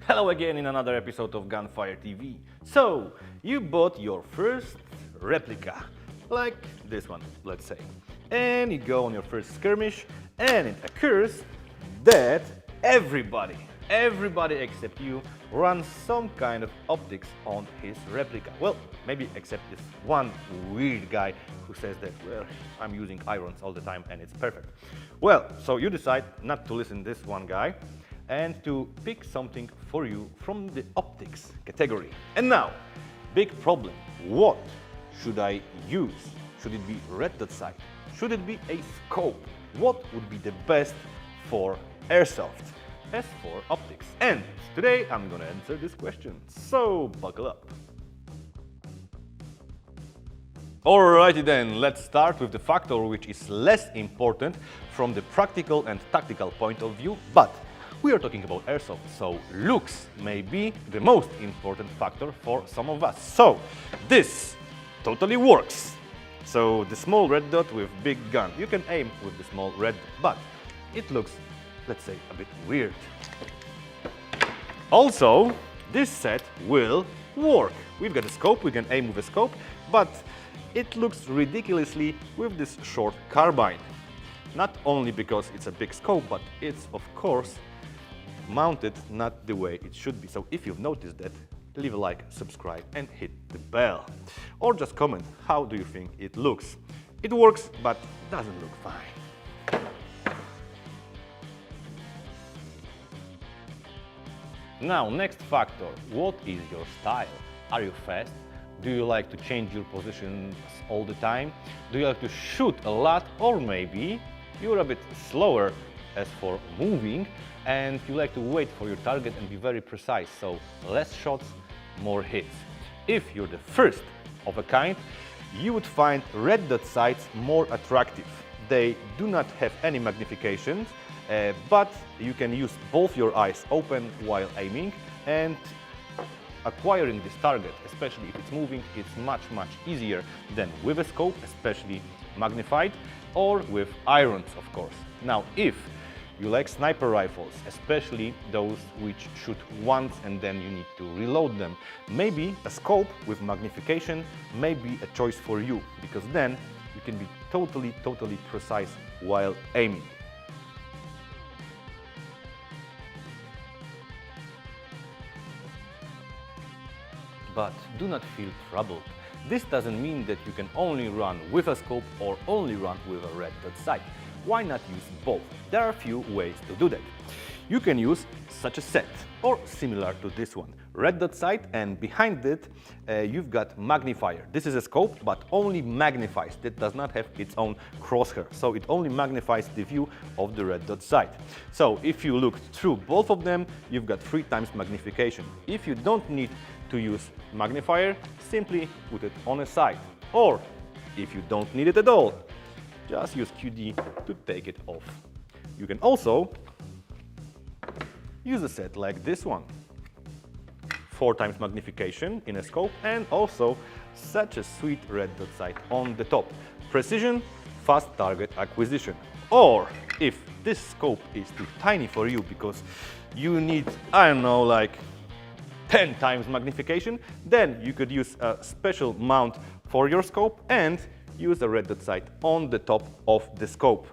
Hello again in another episode of Gunfire TV. So, you bought your first replica, like this one, let's say. And you go on your first skirmish, and it occurs that everybody except you runs some kind of optics on his replica. Well, maybe except this one weird guy who says that, well, I'm using irons all the time and it's perfect. Well, so you decide not to listen to this one guy and to pick something for you from the optics category. And now, big problem. What should I use? Should it be red dot sight? Should it be a scope? What would be the best for airsoft as for optics? And today I'm gonna answer this question, so buckle up. Alrighty then, let's start with the factor which is less important from the practical and tactical point of view, but we are talking about airsoft, so looks may be the most important factor for some of us. So this totally works. So the small red dot with big gun, you can aim with the small red dot, but it looks, let's say, a bit weird. Also, this set will work. We've got a scope, we can aim with a scope, but it looks ridiculously with this short carbine. Not only because it's a big scope, but it's of course mounted not the way it should be. So if you've noticed that, leave a like, subscribe and hit the bell. Or just comment, how do you think it looks? It works, but doesn't look fine. Now, next factor, what is your style? Are you fast? Do you like to change your positions all the time? Do you like to shoot a lot? Or maybe you're a bit slower as for moving and you like to wait for your target and be very precise, so less shots, more hits. If you're the first of a kind, you would find red dot sights more attractive. They do not have any magnification, but you can use both your eyes open while aiming, and acquiring this target, especially if it's moving, it's much easier than with a scope, especially magnified, or with irons, of course. Now, if you like sniper rifles, especially those which shoot once and then you need to reload them, maybe a scope with magnification may be a choice for you, because then you can be totally precise while aiming. But do not feel troubled. This doesn't mean that you can only run with a scope or only run with a red dot sight. Why not use both? There are a few ways to do that. You can use such a set, or similar to this one. Red dot sight, and behind it you've got magnifier. This is a scope, but only magnifies. It does not have its own crosshair, so it only magnifies the view of the red dot sight. So if you look through both of them, you've got 3 times magnification. If you don't need to use magnifier, simply put it on a side. Or if you don't need it at all, just use QD to take it off. You can also use a set like this one. 4 times magnification in a scope, and also such a sweet red dot sight on the top. Precision, fast target acquisition. Or if this scope is too tiny for you because you need, I don't know, like 10 times magnification, then you could use a special mount for your scope and use a red dot sight on the top of the scope,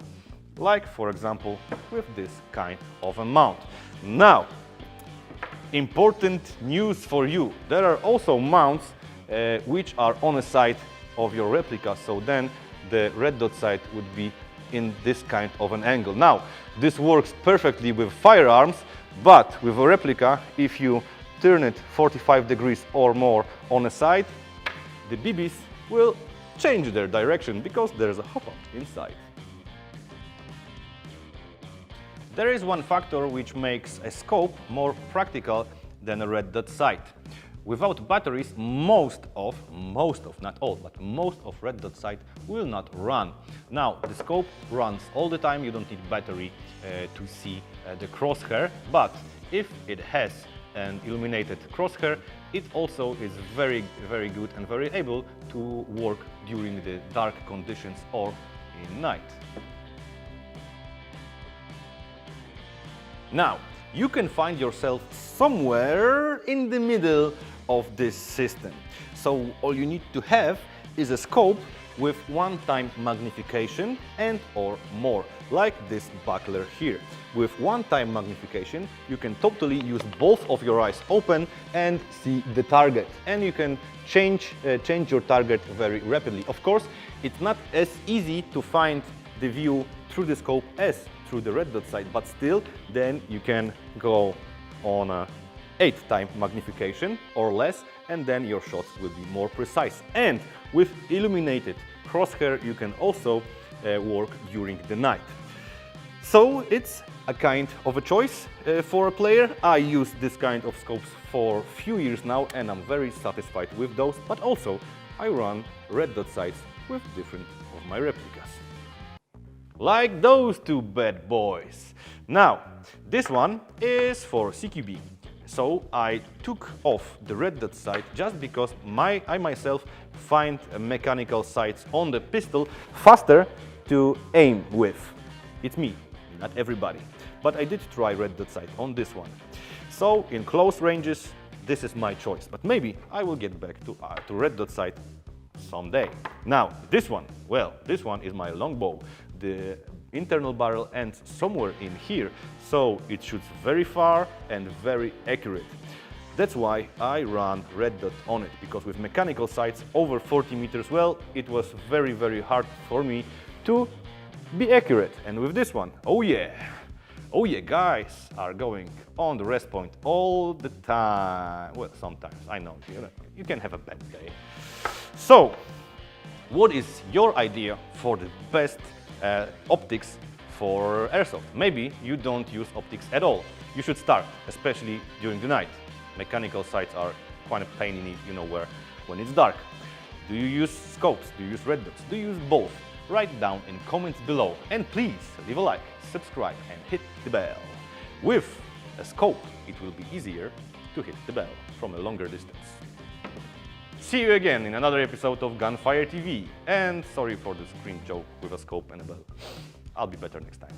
like for example with this kind of a mount. Now, important news for you. There are also mounts which are on the side of your replica, so then the red dot sight would be in this kind of an angle. Now, this works perfectly with firearms, but with a replica, if you turn it 45 degrees or more on a side, the BBs will change their direction because there's a hop-up inside. There is one factor which makes a scope more practical than a red dot sight. Without batteries, most of, not all, but most of red dot sight will not run. Now, the scope runs all the time, you don't need battery to see the crosshair, but if it has an illuminated crosshair, it also is very good and very able to work during the dark conditions or in night. Now, you can find yourself somewhere in the middle of this system. So all you need to have is a scope with one-time magnification and or more, like this buckler here. With one-time magnification, you can totally use both of your eyes open and see the target. And you can change your target very rapidly. Of course, it's not as easy to find the view through the scope as through the red dot sight, but still, then you can go on a 8-time magnification or less, and then your shots will be more precise. And with illuminated crosshair, you can also work during the night. So it's a kind of a choice for a player. I use this kind of scopes for a few years now, and I'm very satisfied with those, but also I run red dot sights with different of my replicas. Like those two bad boys. Now, this one is for CQB. So I took off the red dot sight just because I myself find mechanical sights on the pistol faster to aim with. It's me, not everybody. But I did try red dot sight on this one. So in close ranges, this is my choice. But maybe I will get back to red dot sight someday. Now, this one, well, this one is my longbow. The internal barrel ends somewhere in here, so it shoots very far and very accurate. That's why I run red dot on it, because with mechanical sights over 40 meters, well, it was very, very hard for me to be accurate. And with this one, oh yeah, guys are going on the rest point all the time. Well, sometimes, I know, you can have a bad day. So, what is your idea for the best optics for airsoft? Maybe you don't use optics at all. You should start, especially during the night. Mechanical sights are quite a pain in it, when it's dark. Do you use scopes? Do you use red dots? Do you use both? Write down in comments below, and please leave a like, subscribe and hit the bell. With a scope, it will be easier to hit the bell from a longer distance. See you again in another episode of Gunfire TV. And sorry for the screen joke with a scope and a bell. I'll be better next time.